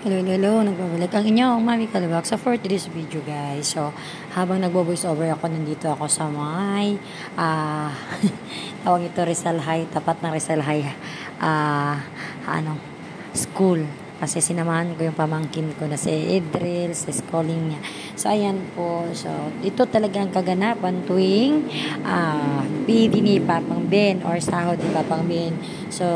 Hello, nagbabalik ang inyong Mami Kalabak sa for today's video guys. So, habang nagbo-voice over ako, nandito ako sa may tawag ito Rizal High, tapat ng Rizal High ano, school. Kasi sinamahan ko yung pamangkin ko na si Idril sa schooling niya. So, ayan po. So, ito talaga ang kaganapan tuwing PD ni Papang Ben or sahod ni Papang Ben. So,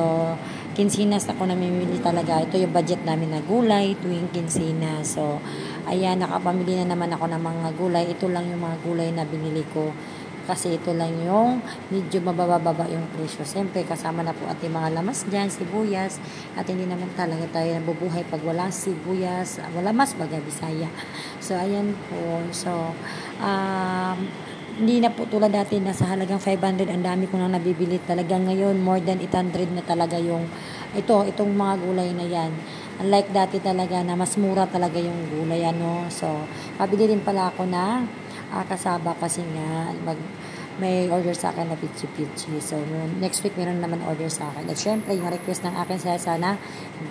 kinsinas ako namimili talaga. Ito yung budget namin na gulay tuwing kinsinas. So, ayan, nakapamili na naman ako ng mga gulay. Ito lang yung mga gulay na binili ko. Kasi ito lang yung medyo mabababa yung presyo. Siyempre, kasama na po ating mga lamas dyan, sibuyas. At hindi naman talaga tayo nabubuhay pag wala sibuyas, wala mas baga Bisaya. So, ayan po. So, hindi na po tulad dati na sa halagang 500 ang dami ko nang nabibili talaga ngayon more than 800 na talaga yung itong mga gulay na yan, unlike dati talaga na mas mura talaga yung gulay so pabili din pala ako na kasaba kasi nga may order sa akin na pichi-pichi. So, next week meron naman order sa akin. At syempre, yung request ng akin sana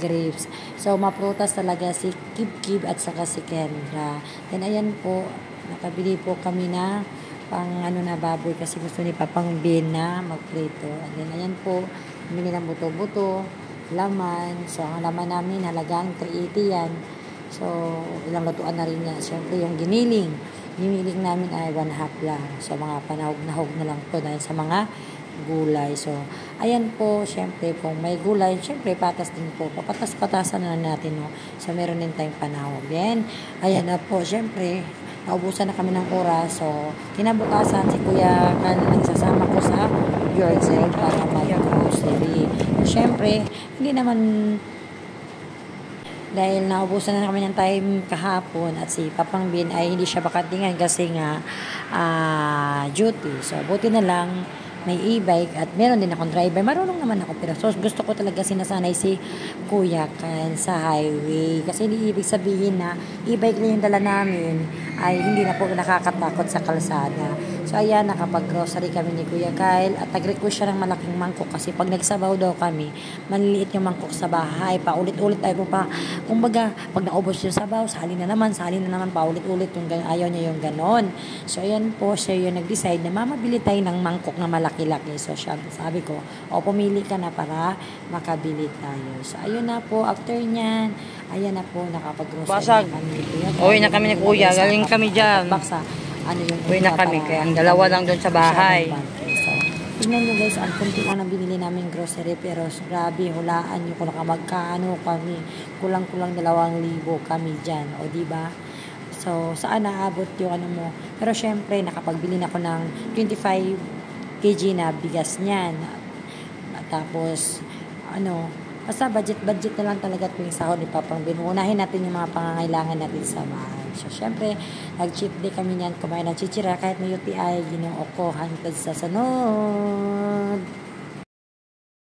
grapes. So, maprutas talaga si Kib at saka si Kendra. Then, ayan po, nakabili po kami na pang na baboy kasi gusto ni Papang Ben na magprito. And then, ayan po, bumili ng buto-buto, laman. So, ang laman namin halagang 380 yan. So, ilang lutuan na rin yan. Siyempre, yung giniling namin ay 1/2 lang. So, mga panahog na lang po dahil sa mga gulay. So, ayan po, syempre, kung may gulay, syempre, patas din po. Papatas-patasan na natin, no? So, meron din tayong panahog. Then, ayan na po, syempre, naubusan na kami ng oras. So, kinabukasan, si Kuya Kan nagsasama ko sa Yorkshire para mag-grocery. Syempre, hindi naman dahil naubusan na kami ng time kahapon at si Papang Bin ay hindi siya bakatingan kasi nga duty. So, buti na lang may e-bike at meron din akong driver. Marunong naman ako pero so, gusto ko talaga sinasanay si Kuya Kan sa highway. Kasi hindi ibig sabihin na e-bike na yung dala namin ay hindi na po nakakatakot sa kalsada. So, ayan, nakapag-grocery kami ni Kuya Kyle at nag-request siya ng malaking mangkok kasi pag nagsabaw daw kami, maliliit yung mangkok sa bahay. Paulit-ulit tayo pa. Kumbaga, pag naubos yung sabaw, sali na naman, paulit-ulit. Ayaw niya yung ganon. So, ayan po, siya yung nag-decide na mamabili tayo ng mangkok na malaki-laki. So, sabi ko, pumili ka na para makabili tayo. So, ayun na po, after nyan, ayan na po, nakapag-grocery na kami ni Kuya Kyle. Uwi na kami ni Kuya, galing kami dyan. Uwi na kami, kaya ang dalawa lang doon sa bahay. So, tignan nyo guys, ang kunti lang na binili namin grocery, pero grabe, hulaan nyo kung magkano kami. Kulang-kulang 2,000 kami dyan, o diba? So, saan naabot yung mo? Pero syempre, nakapagbili na ako ng 25 kg na bigas niyan. Tapos, basta budget na lang talaga tuwing sahod ni Papang Ben. Unahin natin yung mga pangangailangan natin sa bahay. So, syempre, nag-cheat day kami niyan, kumain ng chichira, kahit may UTI, ginoo ko, hangtod sa sunod.